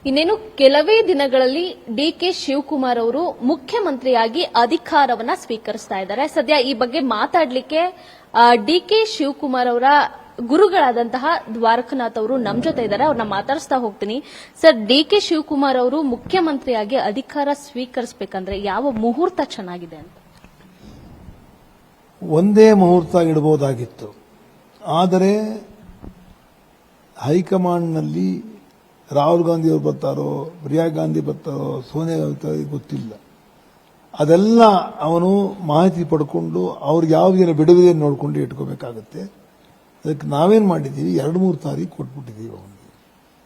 ಇನ್ನೇನು ಕೆಲವೇ ದಿನಗಳಲ್ಲಿ ಡಿಕೆ ಶಿವಕುಮಾರ್ ಅವರು ಮುಖ್ಯಮಂತ್ರಿಯಾಗಿ ಅಧಿಕಾರವನ್ನ ಸ್ವೀಕರಿಸ್ತಾ ಇದ್ದಾರೆ. ಸದ್ಯ ಈ ಬಗ್ಗೆ ಮಾತಾಡ್ಲಿಕ್ಕೆ ಡಿಕೆ ಶಿವಕುಮಾರ್ ಅವರ ಗುರುಗಳಾದಂತಹ ದ್ವಾರಕನಾಥ್ ಅವರು ನಮ್ ಜೊತೆ ಇದ್ದಾರೆ. ಅವ್ರನ್ನ ಮಾತಾಡಿಸ್ತಾ ಹೋಗ್ತೀನಿ. ಸರ್, ಡಿಕೆ ಶಿವಕುಮಾರ್ ಅವರು ಮುಖ್ಯಮಂತ್ರಿಯಾಗಿ ಅಧಿಕಾರ ಸ್ವೀಕರಿಸಬೇಕಂದ್ರೆ ಯಾವ ಮುಹೂರ್ತ ಚೆನ್ನಾಗಿದೆ ಅಂತ? ಒಂದೇ ಮುಹೂರ್ತ ಇಡಬಹುದಾಗಿತ್ತು. ಆದರೆ ಹೈಕಮಾಂಡ್ನಲ್ಲಿ ರಾಹುಲ್ ಗಾಂಧಿ ಅವರು ಬರ್ತಾರೋ, ಪ್ರಿಯಾ ಗಾಂಧಿ ಬರ್ತಾರೋ, ಸೋನಿಯಾ ಗಾಂಧಿ ಗೊತ್ತಿಲ್ಲ. ಅದೆಲ್ಲ ಅವನು ಮಾಹಿತಿ ಪಡ್ಕೊಂಡು ಅವ್ರಿಗೆ ಯಾವುದೇನು ಬಿಡುಗಡೆ ನೋಡಿಕೊಂಡು ಇಟ್ಕೋಬೇಕಾಗತ್ತೆ. ಅದಕ್ಕೆ ನಾವೇನು ಮಾಡಿದ್ದೀವಿ, 2-3 ತಾರೀಕು ಕೊಟ್ಬಿಟ್ಟಿದ್ದೀವಿ. ಅವನಿಗೆ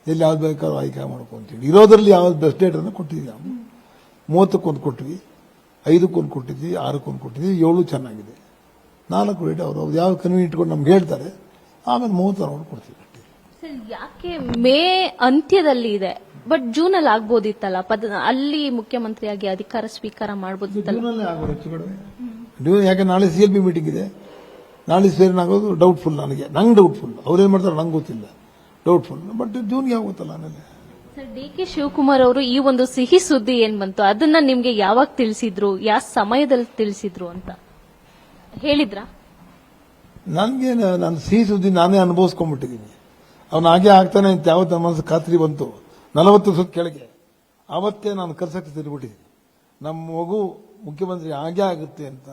ಎಲ್ಲಿ ಯಾವ್ದು ಬೇಕಾದ್ರೂ ಆಯ್ಕೆ ಮಾಡ್ಕೊಂತೀವಿ. ಇರೋದ್ರಲ್ಲಿ ಯಾವ್ದು ಬೆಸ್ಟ್ ಡೇಟ್ ಅನ್ನು ಕೊಟ್ಟಿದ್ದೀವಿ. ನಾವು 30ಕ್ಕೆ ಕೊಟ್ವಿ, 5ಕ್ಕೆ ಕೊಟ್ಟಿದ್ವಿ, 6ಕ್ಕೆ ಕೊಟ್ಟಿದ್ವಿ, 7 ಚೆನ್ನಾಗಿದೆ. 4 ಡೇಟ್ ಅವರು ಯಾವ ಕನ್ವೀನಿಯಂಟ್ ಇಟ್ಕೊಂಡು ನಮ್ಗೆ ಹೇಳ್ತಾರೆ. ಆಮೇಲೆ 30 ನೋಡಿ ಕೊಡ್ತೀವಿ. ಯಾಕೆ ಮೇ ಅಂತ್ಯದಲ್ಲಿ ಇದೆ, ಬಟ್ ಜೂನ್ ಅಲ್ಲಿ ಆಗ್ಬೋದಿತ್ತಲ್ಲ? ಅಲ್ಲಿ ಮುಖ್ಯಮಂತ್ರಿಯಾಗಿ ಅಧಿಕಾರ ಸ್ವೀಕಾರ ಮಾಡಬಹುದಿತ್ತಲ್ಲ? ಜೂನಲ್ಲಿ ಆಗೋದು ಹೆಚ್ಚು ಕಡಿಮೆ. ಯಾಕೆ ನಾಳೆ CLB ಮೀಟಿಂಗ್ ಇದೆ. ನಾಳೆ ಸೇರಿನಾಗೋದು ಡೌಟ್ಫುಲ್. ನಂಗೆ ಡೌಟ್ಫುಲ್. ಅವ್ರೇನ್ ಮಾಡ್ತಾರೆ ನಂಗೆ ಗೊತ್ತಿಲ್ಲ. ಡೌಟ್ಫುಲ್. ಬಟ್ ಜೂನ್ಗೆ ಆಗುತ್ತಲ್ಲ. ಆಮೇಲೆ ಸರ್, ಡಿಕೆ ಶಿವಕುಮಾರ್ ಅವರು ಈ ಒಂದು ಸಿಹಿ ಸುದ್ದಿ ಏನ್ ಬಂತು, ಅದನ್ನ ನಿಮ್ಗೆ ಯಾವಾಗ ತಿಳಿಸಿದ್ರು, ಯಾವ ಸಮಯದಲ್ಲಿ ತಿಳಿಸಿದ್ರು ಅಂತ ಹೇಳಿದ್ರ? ನನಗೆ ನನ್ನ ಸಿಹಿ ಸುದ್ದಿ ನಾನೇ ಅನುಭವಿಸ್ಕೊಂಡ್ಬಿಟ್ಟಿದ್ದೀನಿ. ಅವನು ಹಾಗೆ ಆಗ್ತಾನೆ ಅಂತ ಯಾವತ್ತು ನನ್ನ ಮನಸ್ಸು ಖಾತ್ರಿ ಬಂತು 40 ವರ್ಷದ ಕೆಳಗೆ, ಆವತ್ತೇ ನಾನು ಕರ್ಸಕ್ಕೆ ತಿರುಗಿಬಿಟ್ಟಿದ್ದೀನಿ. ನಮ್ಮ ಮಗು ಮುಖ್ಯಮಂತ್ರಿ ಹಾಗೆ ಆಗುತ್ತೆ ಅಂತ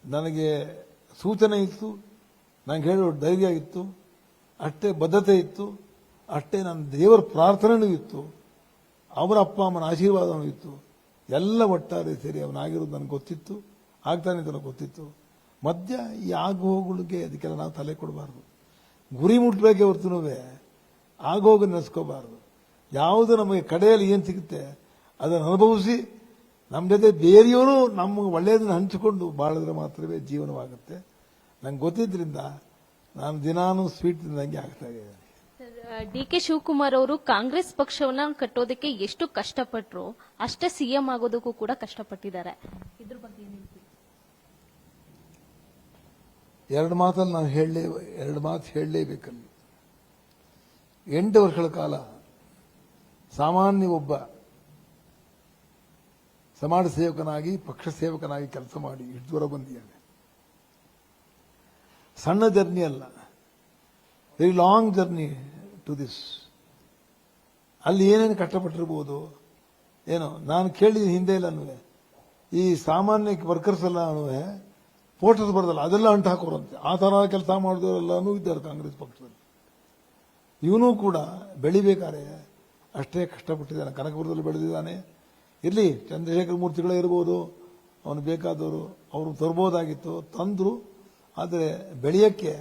ನನಗೆ ಸೂಚನೆ ಇತ್ತು. ನಂಗೆ ಹೇಳೋ ಧೈರ್ಯ ಇತ್ತು, ಅಷ್ಟೇ ಬದ್ಧತೆ ಇತ್ತು, ಅಷ್ಟೇ ನನ್ನ ದೇವರ ಪ್ರಾರ್ಥನೆನೂ ಇತ್ತು, ಅವರ ಅಪ್ಪ ಅಮ್ಮನ ಆಶೀರ್ವಾದನೂ ಇತ್ತು. ಎಲ್ಲ ಒಟ್ಟಾರೆ ಸೇರಿ ಅವನಾಗಿರೋದು ನನಗೆ ಗೊತ್ತಿತ್ತು, ಆಗ್ತಾನೆ ಅಂತ ನನಗೆ ಗೊತ್ತಿತ್ತು. ಮಧ್ಯ ಈ ಆಗೋಗುಳಿಗೆ ಅದಕ್ಕೆಲ್ಲ ನಾವು ತಲೆ ಕೊಡಬಾರ್ದು. ಗುರಿ ಮುಟ್ಬೇಕೆ ಹೊರತುನುವೆ ಆಗೋಗ ನೆನೆಸ್ಕೋಬಾರ್ದು. ಯಾವುದು ನಮಗೆ ಕಡೆಯಲ್ಲಿ ಏನು ಸಿಗುತ್ತೆ ಅದನ್ನು ಅನುಭವಿಸಿ ನಮ್ಮ ಜೊತೆ ಬೇರೆಯವರು ನಮ್ಮ ಒಳ್ಳೆಯದನ್ನು ಹಂಚಿಕೊಂಡು ಬಾಳಿದ್ರೆ ಮಾತ್ರವೇ ಜೀವನವಾಗುತ್ತೆ. ನಂಗೆ ಗೊತ್ತಿದ್ರಿಂದ ನಾನು ದಿನಾನು ಸ್ವೀಟ್ ತಿಂದಂಗೆ ಆಗ್ತಾ ಇದ್ದೇನೆ. ಡಿಕೆ ಶಿವಕುಮಾರ್ ಅವರು ಕಾಂಗ್ರೆಸ್ ಪಕ್ಷವನ್ನ ಕಟ್ಟೋದಕ್ಕೆ ಎಷ್ಟು ಕಷ್ಟಪಟ್ಟರು ಅಷ್ಟೇ ಸಿಎಂ ಆಗೋದಕ್ಕೂ ಕೂಡ ಕಷ್ಟಪಟ್ಟಿದ್ದಾರೆ. ಇದ್ರ ಬಗ್ಗೆ ಏನು ಹೇಳ್ತೀವಿ? 2 ಮಾತಲ್ಲಿ ನಾನು 2 ಮಾತು ಹೇಳಲೇಬೇಕಲ್ಲಿ. 8 ವರ್ಷಗಳ ಕಾಲ ಸಾಮಾನ್ಯ ಒಬ್ಬ ಸಮಾಜ ಸೇವಕನಾಗಿ, ಪಕ್ಷ ಸೇವಕನಾಗಿ ಕೆಲಸ ಮಾಡಿ ಇಷ್ಟು ದೂರ ಬಂದಿದ್ದಾನೆ. ಸಣ್ಣ ಜರ್ನಿ ಅಲ್ಲ, very long journey to this. ಅಲ್ಲಿ ಏನೇನು ಕಷ್ಟಪಟ್ಟಿರ್ಬೋದು ಏನೋ. ನಾನು ಕೇಳಿದ ಹಿಂದೆ ಎಲ್ಲ ಈ ಸಾಮಾನ್ಯ ವರ್ಕರ್ಸ್ ಎಲ್ಲ ಫೋಟೋಸ್ ಬರೋದಲ್ಲ, ಅದೆಲ್ಲ ಅಂಟು ಹಾಕೋರಂತೆ. ಆ ತರ ಕೆಲಸ ಮಾಡಿದವರೆಲ್ಲನೂ ಇದ್ದಾರೆ ಕಾಂಗ್ರೆಸ್ ಪಕ್ಷದಲ್ಲಿ. ಇವನು ಕೂಡ ಬೆಳಿಬೇಕಾದ್ರೆ ಅಷ್ಟೇ ಕಷ್ಟಪಟ್ಟಿದ್ದಾನೆ. ಕನಕಪುರದಲ್ಲಿ ಬೆಳೆದಿದ್ದಾನೆ. ಇರಲಿ, ಚಂದ್ರಶೇಖರ ಮೂರ್ತಿಗಳೇ ಇರ್ಬೋದು, ಅವನು ಬೇಕಾದವರು ಅವರು ತರ್ಬೋದಾಗಿತ್ತು, ತಂದ್ರು. ಆದರೆ ಬೆಳೆಯಕ್ಕೆ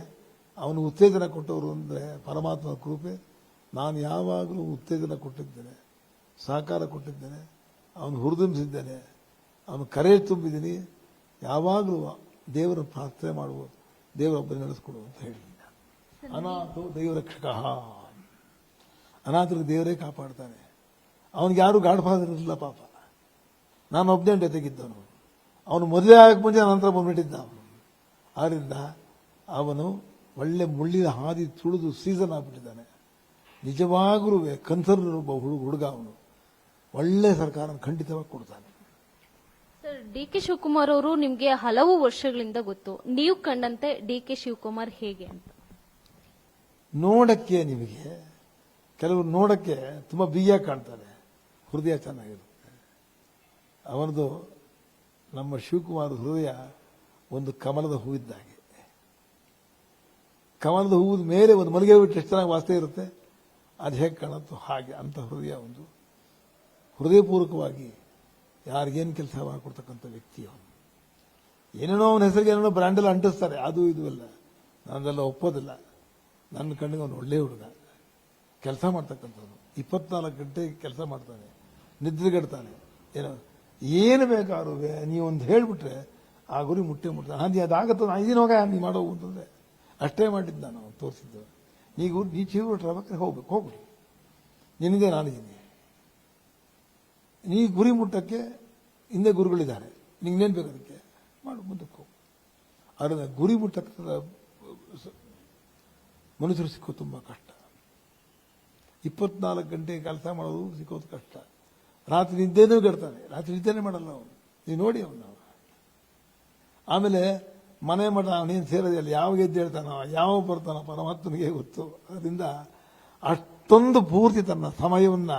ಅವನು ಉತ್ತೇಜನ ಕೊಟ್ಟವರು ಅಂದರೆ ಪರಮಾತ್ಮನ ಕೃಪೆ. ನಾನು ಯಾವಾಗಲೂ ಉತ್ತೇಜನ ಕೊಟ್ಟಿದ್ದೇನೆ, ಸಹಕಾರ ಕೊಟ್ಟಿದ್ದೇನೆ, ಅವನು ಹುರಿದುಂಬಿಸಿದ್ದೇನೆ, ಅವನು ಕರೆ ತುಂಬಿದ್ದೀನಿ. ಯಾವಾಗಲೂ ದೇವರ ಪ್ರಾರ್ಥನೆ ಮಾಡುವುದು, ದೇವರೊಬ್ಬರು ನಡೆಸ್ಕೊಡು ಅಂತ ಹೇಳಿದ್ದೀನಿ. ಅನಾಥೋ ದೈವರಕ್ಷಕ, ಅನಾಥರಿಗೆ ದೇವರೇ ಕಾಪಾಡ್ತಾನೆ. ಅವನಿಗೆ ಯಾರು ಗಾಡ್ ಫಾದರ್ ಇರಲಿಲ್ಲ ಪಾಪ. ನಾನು ಒಬ್ಬನೇ ಜೊತೆಗಿದ್ದವನು. ಅವನು ಮದುವೆ ಆಗಕ್ಕೆ ಮುಂಚೆ ನಂತರ ಬಂದ್ಬಿಟ್ಟಿದ್ದ ಅವನು. ಆದ್ದರಿಂದ ಅವನು ಒಳ್ಳೆ ಮುಳ್ಳಿನ ಹಾದಿ ತುಳಿದು ಸೀಸನ್ ಆಗ್ಬಿಟ್ಟಿದ್ದಾನೆ. ನಿಜವಾಗಲೂ ಕನ್ಸರ್ನ್ ಒಬ್ಬ ಹುಡುಗ ಅವನು. ಒಳ್ಳೆ ಸರ್ಕಾರ ಖಂಡಿತವಾಗಿ ಕೊಡ್ತಾನೆ. ಸರ್, ಡಿಕೆ ಶಿವಕುಮಾರ್ ಅವರು ನಿಮ್ಗೆ ಹಲವು ವರ್ಷಗಳಿಂದ ಗೊತ್ತು. ನೀವು ಕಂಡಂತೆ ಡಿಕೆ ಶಿವಕುಮಾರ್ ಹೇಗೆ ಅಂತ? ನೋಡಕ್ಕೆ ನಿಮಗೆ ಕೆಲವರು ನೋಡಕ್ಕೆ ತುಂಬಾ ಬಿಗಿಯಾಗಿ ಕಾಣ್ತಾರೆ, ಹೃದಯ ಚೆನ್ನಾಗಿರುತ್ತೆ. ಅವನದು, ನಮ್ಮ ಶಿವಕುಮಾರ್ ಹೃದಯ ಒಂದು ಕಮಲದ ಹೂವಿದ್ದಾಗೆ. ಕಮಲದ ಹೂವಿನ ಮೇಲೆ ಒಂದು ಮಲ್ಲಿಗೆ ಹೂವು ಎಷ್ಟು ಚೆನ್ನಾಗಿ ವಾಸನೆ ಇರುತ್ತೆ, ಅದು ಹೇಗೆ ಕಾಣುತ್ತೋ ಹಾಗೆ ಅಂತ ಹೃದಯ ಒಂದು. ಹೃದಯಪೂರ್ವಕವಾಗಿ ಯಾರಿಗೇನು ಕೆಲಸ ಮಾಡಿಕೊಡ್ತಕ್ಕಂಥ ವ್ಯಕ್ತಿ ಅವನು. ಏನೇನೋ ಅವನ ಹೆಸರಿಗೆ ಏನೇನೋ ಬ್ರ್ಯಾಂಡೆಲ್ಲ ಅಂಟಿಸ್ತಾರೆ, ಅದು ಇದು ಎಲ್ಲ ನಾನೆಲ್ಲ ಒಪ್ಪೋದಿಲ್ಲ. ನನ್ನ ಕಣ್ಣಿಗೆ ಅವನು ಒಳ್ಳೆಯ ಹುಡುಗ, ಕೆಲಸ ಮಾಡ್ತಕ್ಕಂಥವ್ನು. 24 ಗಂಟೆ ಕೆಲಸ ಮಾಡ್ತಾನೆ, ನಿದ್ರೆಗೆಡ್ತಾನೆ. ಏನು ಬೇಕಾದ್ರೂ ನೀವೊಂದು ಹೇಳ್ಬಿಟ್ರೆ ಆ ಗುರಿ ಮುಟ್ಟಾನೆ. ಅದಾಗತ್ತ ಇದೀನೋಗ ನೀ ಮಾಡೋ ಅಂತಂದ್ರೆ ಅಷ್ಟೇ ಮಾಡಿದ್ದು. ನಾನು ತೋರಿಸಿದ್ದು ನೀ ಚೀರ್ಬಿಟ್ರೆ ಹೋಗ್ಬಿಡಿ, ನಿನಗೆ ನಾನಿದ್ದೀನಿ. ನೀ ಗುರಿ ಮುಟ್ಟಕ್ಕೆ ಹಿಂದೆ ಗುರುಗಳಿದ್ದಾರೆ, ನಿಂಗೇನು ಬೇಕು ಅದಕ್ಕೆ ಮಾಡು, ಮುಂದಕ್ಕೆ ಹೋಗು. ಆದರೆ ಗುರಿ ಮುಟ್ಟಕ್ಕೆ ಮನುಷ್ಯರು ಸಿಕ್ಕೋ ತುಂಬ ಕಷ್ಟ. 24 ಗಂಟೆ ಕೆಲಸ ಮಾಡೋದು ಸಿಕ್ಕೋದು ಕಷ್ಟ. ರಾತ್ರಿ ನಿದ್ದೆನೂ ಕೆಡ್ತಾನೆ, ರಾತ್ರಿ ನಿದ್ದೆನೇ ಮಾಡಲ್ಲ ಅವನು. ನೀವು ನೋಡಿ ಅವನು. ಆಮೇಲೆ ಮನೆ ಮಠ ಅವನೇನು ಸೇರೋದಿಲ್ಲ, ಯಾವ ಗೆದ್ದು ಹೇಳ್ತಾನೋ ಯಾವ ಬರ್ತಾನೋ ಪರಮಾತ್ಮನಿಗೆ ಗೊತ್ತು. ಅದರಿಂದ ಅಷ್ಟೊಂದು ಪೂರ್ತಿ ತನ್ನ ಸಮಯವನ್ನ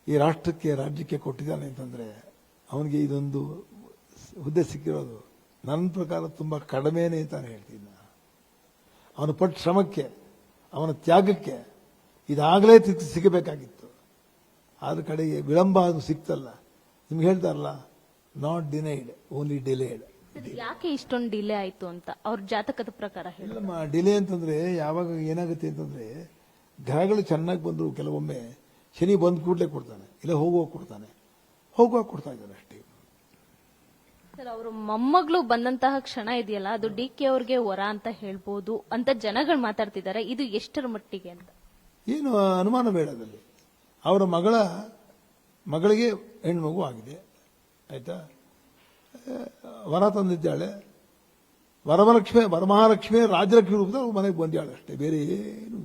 ಈ ರಾಷ್ಟ್ರಕ್ಕೆ ರಾಜ್ಯಕ್ಕೆ ಕೊಟ್ಟಿದ್ದಾನೆ ಅಂತಂದ್ರೆ ಅವನಿಗೆ ಇದೊಂದು ಹುದ್ದೆ ಸಿಕ್ಕಿರೋದು ನನ್ನ ಪ್ರಕಾರ ತುಂಬಾ ಕಡಿಮೆನೇ ಅಂತಾನೆ ಹೇಳ್ತೀನಿ. ಅವನ ಪಟ್ಟ ಶ್ರಮಕ್ಕೆ, ಅವನ ತ್ಯಾಗಕ್ಕೆ ಇದಾಗಲೇ ಸಿಗಬೇಕಾಗಿತ್ತು. ಆದ್ರ ಕಡೆಗೆ ವಿಳಂಬ ಅದು ಸಿಕ್ತಲ್ಲ. ನಿಮ್ಗೆ ಹೇಳ್ತಾರಲ್ಲ, ನಾಟ್ ಡಿನೈಡ್, ಓನ್ಲಿ ಡಿಲೇಡ್. ಯಾಕೆ ಇಷ್ಟೊಂದು ಡಿಲೇ ಆಯ್ತು ಅಂತ ಅವ್ರ ಜಾತಕದ ಪ್ರಕಾರ ಹೇಳಿ. ಇಲ್ಲಮ್ಮ, ಡಿಲೇ ಅಂತಂದ್ರೆ ಯಾವಾಗ ಏನಾಗುತ್ತೆ ಅಂತಂದ್ರೆ ಗ್ರಹಗಳು ಚೆನ್ನಾಗಿ ಬಂದ್ರು ಕೆಲವೊಮ್ಮೆ ಶನಿ ಬಂದ್ ಕೂಡಲೇ ಕೊಡ್ತಾನೆ, ಇಲ್ಲ ಹೋಗುವಾಗ ಕೊಡ್ತಾನೆ, ಹೋಗುವಾಗ ಕೊಡ್ತಾ ಇದ್ದಾನೆ ಅಷ್ಟೇ. ಸರ್, ಅವರು ಮೊಮ್ಮಗಳು ಬಂದಂತಹ ಕ್ಷಣ ಇದೆಯಲ್ಲ, ಅದು ಡಿ ಕೆ ಅವ್ರಿಗೆ ವರ ಅಂತ ಹೇಳ್ಬೋದು ಅಂತ ಜನಗಳು ಮಾತಾಡ್ತಿದ್ದಾರೆ. ಇದು ಎಷ್ಟರ ಮಟ್ಟಿಗೆ ಅಂತ ಏನು ಅನುಮಾನ ಬೇಡ ಅದರಲ್ಲಿ. ಅವರ ಮಗಳಿಗೆ ಹೆಣ್ಮಗು ಆಗಿದೆ, ಆಯ್ತಾ. ವರ ತಂದಿದ್ದಾಳೆ, ವರಮಹಾಲಕ್ಷ್ಮಿ ರಾಜಲಕ್ಷ್ಮಿ ರೂಪದ ಅವ್ರ ಮನೆಗೆ ಬಂದಿದ್ದಾಳೆ ಅಷ್ಟೇ, ಬೇರೆ ಏನು.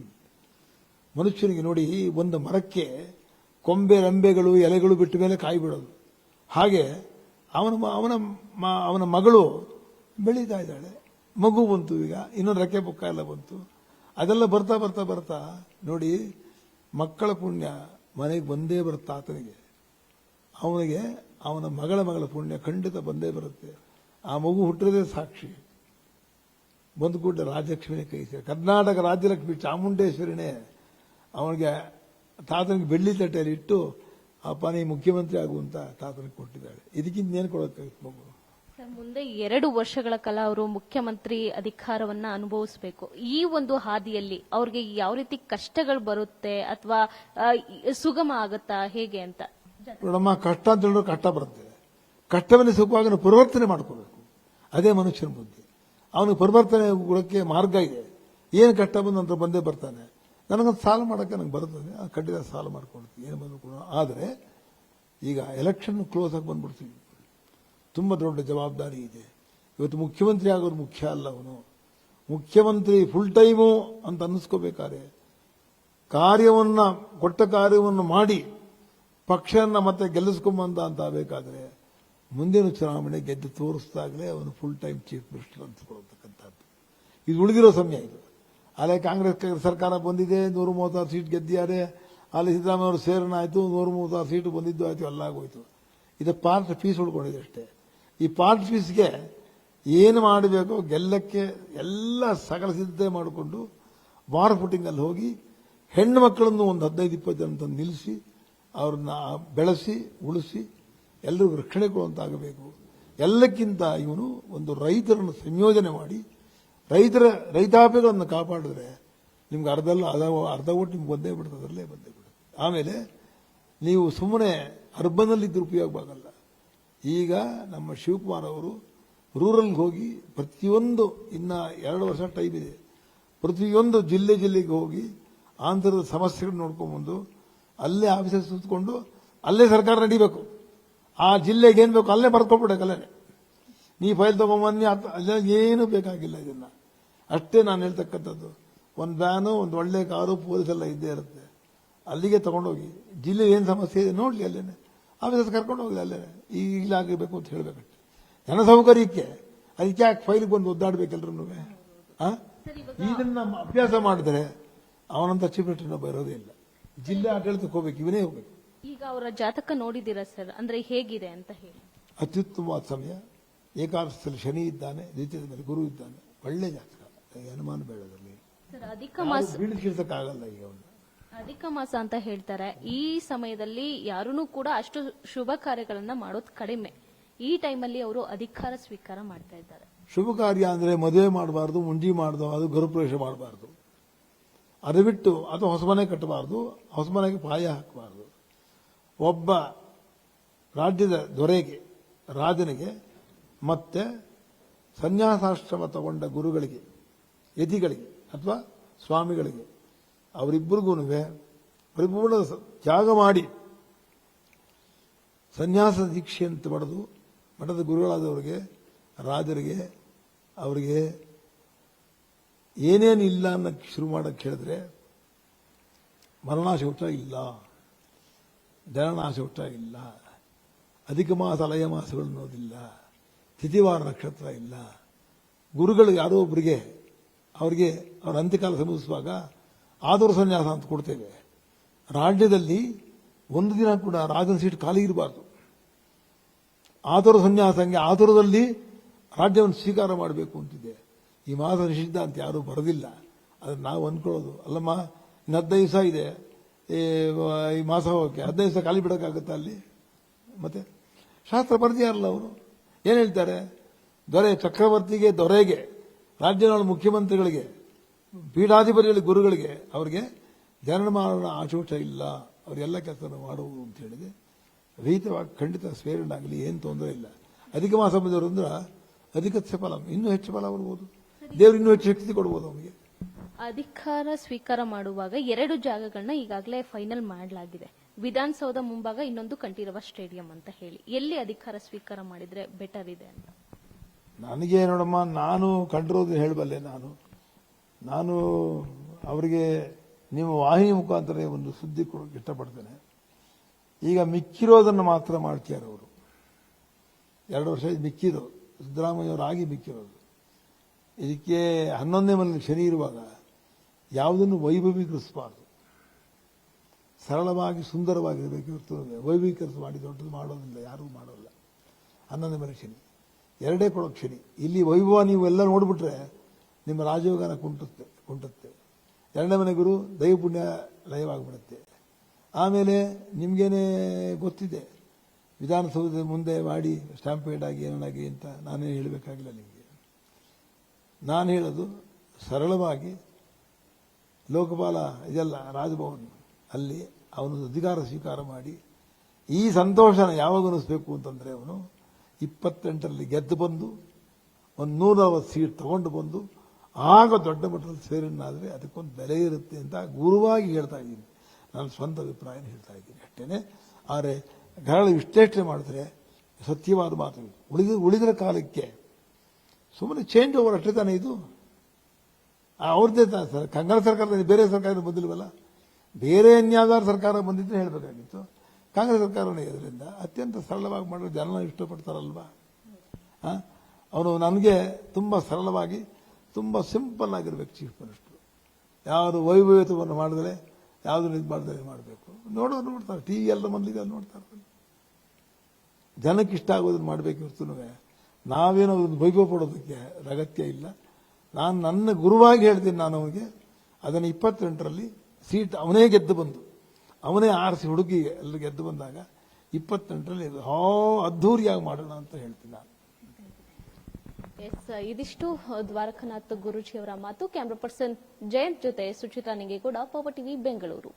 ಮನುಷ್ಯನಿಗೆ ನೋಡಿ, ಒಂದು ಮರಕ್ಕೆ ಕೊಂಬೆ ರೆಂಬೆಗಳು ಎಲೆಗಳು ಬಿಟ್ಟ ಮೇಲೆ ಕಾಯಿ ಬಿಡೋದು, ಹಾಗೆ ಅವನ ಮಗಳು ಬೆಳೀತಾ ಇದ್ದಾಳೆ. ಮಗು ಬಂತು, ಈಗ ಇನ್ನೊಂದು ರೆಕ್ಕೆ ಪುಕ್ಕ ಎಲ್ಲ ಬಂತು. ಅದೆಲ್ಲ ಬರ್ತಾ ಬರ್ತಾ ಬರ್ತಾ ನೋಡಿ, ಮಕ್ಕಳ ಪುಣ್ಯ ಮನೆಗೆ ಬಂದೇ ಬರುತ್ತೆ ಆತನಿಗೆ. ಅವನಿಗೆ ಅವನ ಮಗಳ ಪುಣ್ಯ ಖಂಡಿತ ಬಂದೇ ಬರುತ್ತೆ. ಆ ಮಗು ಹುಟ್ಟಿರೋದೇ ಸಾಕ್ಷಿ. ಬಂದು ಕೂಡ ರಾಜಲಕ್ಷ್ಮಿನೇ ಕೈ ಸೇರಿ, ಕರ್ನಾಟಕ ರಾಜ್ಯಲಕ್ಷ್ಮಿ ಚಾಮುಂಡೇಶ್ವರಿನೇ ಅವನಿಗೆ ತಾತನಿಗೆ ಬೆಳ್ಳಿ ತಟ್ಟೆಯಲ್ಲಿ ಇಟ್ಟು ಅಪ್ಪ ನೀ ಮುಖ್ಯಮಂತ್ರಿ ಆಗುವಂತ ತಾತನಿಗೆ ಕೊಟ್ಟಿದ್ದಾಳೆ. ಇದಕ್ಕಿಂತ ಏನು ಕೊಡೋಕ್ಕಾಗಿತ್ತು ಮಗು. ಮುಂದೆ 2 ವರ್ಷಗಳ ಕಾಲ ಅವರು ಮುಖ್ಯಮಂತ್ರಿ ಅಧಿಕಾರವನ್ನ ಅನುಭವಿಸಬೇಕು. ಈ ಒಂದು ಹಾದಿಯಲ್ಲಿ ಅವ್ರಿಗೆ ಯಾವ ರೀತಿ ಕಷ್ಟಗಳು ಬರುತ್ತೆ ಅಥವಾ ಸುಗಮ ಆಗುತ್ತಾ ಹೇಗೆ ಅಂತ? ನೋಡಮ್ಮ, ಕಷ್ಟ ಅಂತ ಹೇಳಿದ್ರೆ ಕಷ್ಟ ಬರುತ್ತೆ. ಕಷ್ಟವನ್ನು ಸುಖವಾಗಿ ನಾವು ಪರಿವರ್ತನೆ ಮಾಡ್ಕೋಬೇಕು. ಅದೇ ಮನುಷ್ಯನ ಬುದ್ಧಿ. ಅವನಿಗೆ ಪರಿವರ್ತನೆ ಗುಣಕ್ಕೆ ಮಾರ್ಗ ಇದೆ. ಏನು ಕಷ್ಟ ಬಂದು ನಂತರ ಬಂದೇ ಬರ್ತಾನೆ. ನನಗೊಂದು ಸಾಲ ಮಾಡೋಕ್ಕೆ ನನಗೆ ಬರ್ತದೆ, ಖಂಡಿತ ಸಾಲ ಮಾಡ್ಕೊಳ್ತೀವಿ, ಏನು ಬಂದು ಕೂಡ. ಆದರೆ ಈಗ ಎಲೆಕ್ಷನ್ ಕ್ಲೋಸ್ ಆಗಿ ಬಂದ್ಬಿಡ್ತೀವಿ, ತುಂಬ ದೊಡ್ಡ ಜವಾಬ್ದಾರಿ ಇದೆ. ಇವತ್ತು ಮುಖ್ಯಮಂತ್ರಿ ಆಗೋದು ಮುಖ್ಯ ಅಲ್ಲ. ಅವನು ಮುಖ್ಯಮಂತ್ರಿ ಫುಲ್ ಟೈಮು ಅಂತ ಅನ್ನಿಸ್ಕೋಬೇಕಾದ್ರೆ ಕೊಟ್ಟ ಕಾರ್ಯವನ್ನು ಮಾಡಿ ಪಕ್ಷನ ಮತ್ತೆ ಗೆಲ್ಲಿಸ್ಕೊಂಬಂದ ಅಂತ ಆಗಬೇಕಾದ್ರೆ ಮುಂದಿನ ಚುನಾವಣೆ ಗೆದ್ದು ತೋರಿಸಿದಾಗಲೇ ಅವನು ಫುಲ್ ಟೈಮ್ ಚೀಫ್ ಮಿನಿಸ್ಟರ್ ಅನ್ಸ್ಕೊಳ್ತಕ್ಕಂಥದ್ದು. ಇದು ಉಳಿದಿರೋ ಸಮಯ. ಇದು ಅಲ್ಲೇ ಕಾಂಗ್ರೆಸ್ ಸರ್ಕಾರ ಬಂದಿದೆ, 136 ಸೀಟ್ ಗೆದ್ದಿದ್ದಾರೆ. ಅಲ್ಲಿ ಸಿದ್ದರಾಮಯ್ಯ ಅವರು ಸೇರಣ ಆಯಿತು, 136 ಸೀಟು ಬಂದಿದ್ದು ಆಯಿತು, ಎಲ್ಲ ಆಗೋಯ್ತು. ಇದು ಪಾರ್ಟ್ ಪೀಸ್ ಉಳ್ಕೊಂಡಿದೆ ಅಷ್ಟೇ. ಈ ಪಾರ್ಟ್ ಪೀಸ್ಗೆ ಏನು ಮಾಡಬೇಕು ಗೆಲ್ಲಕ್ಕೆ ಎಲ್ಲ ಸಕಲ ಸಿದ್ಧತೆ ಮಾಡಿಕೊಂಡು ವಾರ್ ಫುಟಿಂಗ್ ಅಲ್ಲಿ ಹೋಗಿ ಹೆಣ್ಣು ಮಕ್ಕಳನ್ನು ಒಂದು 15-20 ಜನ ನಿಲ್ಲಿಸಿ ಅವ್ರನ್ನ ಬೆಳೆಸಿ ಉಳಿಸಿ ಎಲ್ಲರಿಗೂ ರಕ್ಷಣೆ ಕೊಡುವಂತಾಗಬೇಕು. ಎಲ್ಲಕ್ಕಿಂತ ಇವನು ಒಂದು ರೈತರನ್ನು ಸಂಯೋಜನೆ ಮಾಡಿ ರೈತಾಪಿಗಳನ್ನು ಕಾಪಾಡಿದ್ರೆ ನಿಮ್ಗೆ ಅರ್ಧ ಓಟ್ ನಿಮ್ಗೆ ಬಂದೇ ಬಿಡುತ್ತೆ, ಅದರಲ್ಲೇ ಬಂದೇ ಬಿಡುತ್ತೆ. ಆಮೇಲೆ ನೀವು ಸುಮ್ಮನೆ ಅರ್ಬನ್ನಲ್ಲಿದ್ದರೂ ಉಪಯೋಗವಾಗಲ್ಲ. ಈಗ ನಮ್ಮ ಶಿವಕುಮಾರ್ ಅವರು ರೂರಲ್ಗೆ ಹೋಗಿ ಪ್ರತಿಯೊಂದು, ಇನ್ನ 2 ವರ್ಷ ಟೈಮ್ ಇದೆ, ಪ್ರತಿಯೊಂದು ಜಿಲ್ಲೆಗೆ ಹೋಗಿ ಆಂತರದ ಸಮಸ್ಯೆಗಳನ್ನು ನೋಡ್ಕೊಂಡ್ಬಂದು ಅಲ್ಲೇ ಆಫೀಸಲ್ಲಿ ಸುತ್ತಕೊಂಡು ಅಲ್ಲೇ ಸರ್ಕಾರ ನಡೀಬೇಕು. ಆ ಜಿಲ್ಲೆಗೆ ಏನು ಬೇಕು ಅಲ್ಲೇ ಬರ್ಕೊಬಿಡಕ್ಕೆ, ಅಲ್ಲೇ ನೀ ಫೈಲ್ ತಗೊಂಬನ್ನಿ, ಏನು ಬೇಕಾಗಿಲ್ಲ. ಇದನ್ನ ಅಷ್ಟೇ ನಾನು ಹೇಳ್ತಕ್ಕಂಥದ್ದು. ಒಂದು ವ್ಯಾನು, ಒಂದು ಒಳ್ಳೆ ಕಾರು, ಪೊಲೀಸ್ ಎಲ್ಲ ಇದ್ದೇ ಇರುತ್ತೆ. ಅಲ್ಲಿಗೆ ತಗೊಂಡೋಗಿ ಜಿಲ್ಲೆ ಏನು ಸಮಸ್ಯೆ ಇದೆ ನೋಡ್ಲಿ, ಅಲ್ಲೇನೆ ಆಫೀಸಸ್ ಕರ್ಕೊಂಡು ಹೋಗ್ಲಿ, ಅಲ್ಲೇನೆ ಈಗಲಾಗಬೇಕು ಅಂತ ಹೇಳಬೇಕಷ್ಟೆ. ಜನ ಸೌಕರ್ಯಕ್ಕೆ ಅದಕ್ಕೆ ಯಾಕೆ ಫೈಲ್ಗೆ ಬಂದು ಒದ್ದಾಡ್ಬೇಕೆಲ್ರೂ. ಇದನ್ನ ಅಭ್ಯಾಸ ಮಾಡಿದ್ರೆ ಅವನಂತ ಚೀಫ್ ಮಿನಿಸ್ಟರ್ ಬರೋದೇ ಇಲ್ಲ. ಜಿಲ್ಲೆ ಆಡಳಿತಕ್ಕೆ ಹೋಗ್ಬೇಕು, ಇವನೇ ಹೋಗ್ಬೇಕು. ಈಗ ಅವರ ಜಾತಕ ನೋಡಿದ್ದೀರಾ ಸರ್? ಅಂದ್ರೆ ಹೇಗಿದೆ ಅಂತ ಹೇಳಿ. ಅತ್ಯುತ್ತಮವಾದ ಸಮಯ. ಏಕಾದಶದಲ್ಲಿ ಶನಿ ಇದ್ದಾನೆ, ದ್ವಿತೀಯದ ಮೇಲೆ ಗುರು ಇದ್ದಾನೆ. ಒಳ್ಳೆ ಜಾತಕ, ಅನುಮಾನ ಬೇಡದಲ್ಲಿ. ಬೀಳಿಸಕ್ಕಾಗಲ್ಲ. ಈಗ ಅವನು ಅಧಿಕ ಮಾಸ ಅಂತ ಹೇಳ್ತಾರೆ. ಈ ಸಮಯದಲ್ಲಿ ಯಾರೂ ಕೂಡ ಅಷ್ಟು ಶುಭ ಕಾರ್ಯಗಳನ್ನ ಮಾಡೋದು ಕಡಿಮೆ. ಈ ಟೈಮಲ್ಲಿ ಅವರು ಅಧಿಕಾರ ಸ್ವೀಕಾರ ಮಾಡ್ತಾ ಇದ್ದಾರೆ. ಶುಭ ಕಾರ್ಯ ಅಂದ್ರೆ ಮದುವೆ ಮಾಡಬಾರ್ದು, ಮುಂಜಿ ಮಾಡಬಾರ್ದು, ಗೃಹಪ್ರವೇಶ ಮಾಡಬಾರ್ದು. ಅದು ಬಿಟ್ಟು ಅದು ಹೊಸಮನೆ ಕಟ್ಟಬಾರ್ದು, ಹೊಸಮನೆಗೆ ಪಾಯ ಹಾಕಬಾರ್ದು. ಒಬ್ಬ ರಾಜ್ಯದ ದೊರೆಗೆ, ರಾಜನಿಗೆ ಮತ್ತೆ ಸನ್ಯಾಸಾಶ್ರಮ ತಗೊಂಡ ಗುರುಗಳಿಗೆ, ಯತಿಗಳಿಗೆ ಅಥವಾ ಸ್ವಾಮಿಗಳಿಗೆ ಅವರಿಬ್ಬರಿಗೂ ಪರಿಪೂರ್ಣ ತ್ಯಾಗ ಮಾಡಿ ಸನ್ಯಾಸ ದೀಕ್ಷೆ ಅಂತ ಪಡೆದು ಮಠದ ಗುರುಗಳಾದವರಿಗೆ, ರಾಜರಿಗೆ, ಅವರಿಗೆ ಏನೇನು ಇಲ್ಲ ಅನ್ನೋಕ್ಕೆ ಶುರು ಮಾಡಕ್ಕೆ ಹೇಳಿದ್ರೆ ಮರಣಾಶೌಚ ಇಲ್ಲ, ಜನನಾಶೌಚ ಇಲ್ಲ, ಅಧಿಕ ಮಾಸ ಲಯ ಮಾಸಗಳು ಅನ್ನೋದಿಲ್ಲ, ತಿಥಿವಾರ ನಕ್ಷತ್ರ ಇಲ್ಲ. ಗುರುಗಳು ಯಾರೋ ಒಬ್ಬರಿಗೆ ಅವರಿಗೆ ಅವರ ಅಂತ್ಯಕಾಲ ಸಂಭವಿಸುವಾಗ ಆದರ ಸನ್ಯಾಸ ಅಂತ ಕೊಡ್ತೇವೆ. ರಾಜ್ಯದಲ್ಲಿ ಒಂದು ದಿನ ಕೂಡ ರಾಜನ ಸೀಟ್ ಖಾಲಿ ಇರಬಾರ್ದು. ಆದರ ಸನ್ಯಾಸಂಗೆ ಆತುರದಲ್ಲಿ ರಾಜ್ಯವನ್ನು ಸ್ವೀಕಾರ ಮಾಡಬೇಕು ಅಂತಿದೆ. ಈ ಮಾಸ ನಿಷಿದ್ಧ ಅಂತ ಯಾರೂ ಬರೋದಿಲ್ಲ. ಅದನ್ನು ನಾವು ಅಂದ್ಕೊಳ್ಳೋದು ಅಲ್ಲಮ್ಮ, ಇನ್ನು 15 ದಿವಸ ಇದೆ ಈ ಮಾಸ ಹೋಗಕ್ಕೆ, 15 ದಿವಸ ಖಾಲಿ ಬಿಡೋಕ್ಕಾಗುತ್ತಾ ಅಲ್ಲಿ? ಮತ್ತೆ ಶಾಸ್ತ್ರ ಬರ್ದಿಯಾರಲ್ಲ ಅವರು ಏನು ಹೇಳ್ತಾರೆ? ದೊರೆ ಚಕ್ರವರ್ತಿಗೆ, ದೊರೆಗೆ, ರಾಜ್ಯಗಳ ಮುಖ್ಯಮಂತ್ರಿಗಳಿಗೆ, ಪೀಠಾಧಿಪತಿಗಳಿಗೆ, ಗುರುಗಳಿಗೆ ಅವರಿಗೆ ಜನನ ಮರಣ ಆಶೋಚ ಇಲ್ಲ, ಅವರೆಲ್ಲ ಕೆಲಸ ಮಾಡುವುದು ಅಂತ ಹೇಳಿದೆ. ರಹಿತವಾಗಿ ಖಂಡಿತ ಸ್ವೇರನ್ನಾಗಲಿ ಏನು ತೊಂದರೆ ಇಲ್ಲ. ಅಧಿಕ ಮಾಸ ಬಂದವರು ಅಂದ್ರೆ ಅಧಿಕ ಫಲ, ಇನ್ನೂ ಹೆಚ್ಚು ಫಲ ಬರ್ಬೋದು. ದೇವರು ಇನ್ನೂ ಹೆಚ್ಚು ಶಕ್ತಿ ಕೊಡ್ಬೋದು ಅವನಿಗೆ. ಅಧಿಕಾರ ಸ್ವೀಕಾರ ಮಾಡುವಾಗ 2 ಜಾಗಗಳನ್ನ ಈಗಾಗಲೇ ಫೈನಲ್ ಮಾಡಲಾಗಿದೆ. ವಿಧಾನಸೌಧ ಮುಂಭಾಗ, ಇನ್ನೊಂದು ಕಂಠೀರವ ಸ್ಟೇಡಿಯಂ ಅಂತ ಹೇಳಿ. ಎಲ್ಲಿ ಅಧಿಕಾರ ಸ್ವೀಕಾರ ಮಾಡಿದ್ರೆ ಬೆಟರ್ ಇದೆ ಅಂತ? ನನಗೆ ನೋಡಮ್ಮ, ನಾನು ಕಂಡಿರೋದು ಹೇಳಬಲ್ಲೆ. ನಾನು ಅವರಿಗೆ ನಿಮ್ಮ ವಾಹಿನಿ ಮುಖಾಂತರ ಒಂದು ಸುದ್ದಿ ಕೊಡೋಕೆ ಇಷ್ಟಪಡ್ತೇನೆ. ಈಗ ಮಿಕ್ಕಿರೋದನ್ನು ಮಾತ್ರ ಮಾಡ್ತಾರೆ ಅವರು. 2 ವರ್ಷ ಮಿಕ್ಕಿರೋ ಸಿದ್ದರಾಮಯ್ಯವರಾಗಿ ಮಿಕ್ಕಿರೋದು. ಇದಕ್ಕೆ 11ನೇ ಮನೆಯಲ್ಲಿ ಶನಿ ಇರುವಾಗ ಯಾವುದನ್ನು ವೈಭವೀಕರಿಸಬಾರ್ದು. ಸರಳವಾಗಿ ಸುಂದರವಾಗಿರಬೇಕು ಹೊರತು ವೈಭವೀಕರಿಸಿ ಮಾಡಿ ದೊಡ್ಡದು ಮಾಡೋದಿಲ್ಲ, ಯಾರೂ ಮಾಡೋಲ್ಲ. 11ನೇ ಮನೆ ಶನಿ, 2 ಕೊಡೋಕೆ ಶನಿ. ಇಲ್ಲಿ ವೈಭವ ನೀವು ಎಲ್ಲ ನೋಡಿಬಿಟ್ರೆ ನಿಮ್ಮ ರಾಜಯೋಗನ ಕುಂಟುತ್ತೆ. 2ನೇ ಮನೆ ಗುರು ದೈವ ಪುಣ್ಯ ಲಯವಾಗಿಬಿಡುತ್ತೆ. ಆಮೇಲೆ ನಿಮಗೇನೆ ಗೊತ್ತಿದೆ, ವಿಧಾನಸೌಧದ ಮುಂದೆ ಮಾಡಿ ಸ್ಟ್ಯಾಂಪೇಡ್ ಆಗಿ ಏನಾಗಿ ಅಂತ ನಾನೇ ಹೇಳಬೇಕಾಗಿಲ್ಲ ನಿಮಗೆ. ನಾನು ಹೇಳೋದು ಸರಳವಾಗಿ ಲೋಕಪಾಲ ಇದೆಲ್ಲ ರಾಜಭವನ್ ಅಲ್ಲಿ ಅವನು ಅಧಿಕಾರ ಸ್ವೀಕಾರ ಮಾಡಿ ಈ ಸಂತೋಷನ ಯಾವಾಗ ಅನಿಸ್ಬೇಕು ಅಂತಂದ್ರೆ ಅವನು 28ರಲ್ಲಿ ಗೆದ್ದು ಬಂದು ಒಂದು 140 ಸೀಟ್ ತಗೊಂಡು ಬಂದು ಆಗ ದೊಡ್ಡ ಮಟ್ಟದಲ್ಲಿ ಸೇರನ್ನಾದರೆ ಅದಕ್ಕೊಂದು ಬೆಲೆ ಇರುತ್ತೆ ಅಂತ ಗುರುವಾಗಿ ಹೇಳ್ತಾ ಇದ್ದೀನಿ. ನನ್ನ ಸ್ವಂತ ಅಭಿಪ್ರಾಯನ ಹೇಳ್ತಾ ಇದ್ದೀನಿ ಅಷ್ಟೇನೆ. ಆದರೆ ಗಾಳಿ ವಿಶ್ಲೇಷಣೆ ಮಾಡಿದ್ರೆ ಸತ್ಯವಾದ ಮಾತು. ಉಳಿದರ ಕಾಲಕ್ಕೆ ಸುಮ್ಮನೆ ಚೇಂಜ್ ಓವರ್ ಅಷ್ಟೇ ತಾನೇ ಇದು. ಅವ್ರದ್ದೇ ಸರ್, ಕಾಂಗ್ರೆಸ್ ಸರ್ಕಾರದಲ್ಲಿ ಬೇರೆ ಸರ್ಕಾರ ಬಂದಿಲ್ವಲ್ಲ. ಬೇರೆ ಅನ್ಯಾವ್ದಾರು ಸರ್ಕಾರ ಬಂದಿದ್ರೆ ಹೇಳಬೇಕಾಗಿತ್ತು. ಕಾಂಗ್ರೆಸ್ ಸರ್ಕಾರನೇ ಇದರಿಂದ ಅತ್ಯಂತ ಸರಳವಾಗಿ ಮಾಡೋ ಜನ ಇಷ್ಟಪಡ್ತಾರಲ್ವಾ. ಅವನು ನನಗೆ ತುಂಬ ಸರಳವಾಗಿ, ತುಂಬ ಸಿಂಪಲ್ ಆಗಿರ್ಬೇಕು ಚೀಫ್ ಮಿನಿಸ್ಟರ್. ಯಾರು ವೈಭವೀತವನ್ನು ಮಾಡಿದ್ರೆ, ಯಾವುದನ್ನು ಇದು ಮಾಡಿದ್ರೆ ಮಾಡಬೇಕು. ನೋಡ್ತಾರೆ, ಟಿವಿ ಎಲ್ಲ ಮಂದಿಗೆ ನೋಡ್ತಾರೆ. ಜನಕ್ಕೆ ಇಷ್ಟ ಆಗೋದನ್ನು ಮಾಡಬೇಕು ಹೊರತು ನಾವೇನೋ ಅದನ್ನು ವೈಭವ ಪಡೋದಕ್ಕೆ ಅಗತ್ಯ ಇಲ್ಲ. ನಾನು ನನ್ನ ಗುರುವಾಗಿ ಹೇಳ್ತೀನಿ, ನಾನು ಅವನಿಗೆ ಅದನ್ನು 28ರಲ್ಲಿ ಸೀಟ್ ಅವನೇ ಗೆದ್ದು ಬಂದು ಅವನೇ ಆರಿಸಿ ಹುಡುಗಿ ಎಲ್ಲ ಗೆದ್ದು ಬಂದಾಗ 28ರಲ್ಲಿ ಅದ್ಧೂರಿಯಾಗಿ ಮಾಡೋಣ ಅಂತ ಹೇಳ್ತೀನಿ ನಾನು. ಇದಿಷ್ಟು ದ್ವಾರಕನಾಥ್ ಗುರೂಜಿ ಅವರ ಮಾತು. ಕ್ಯಾಮ್ರಾ ಪರ್ಸನ್ ಜಯಂತ್ ಜೊತೆ ಸುಚಿತಾ ನಿಂಗೇಗೌಡ, ಪವರ್ ಟಿವಿ, ಬೆಂಗಳೂರು.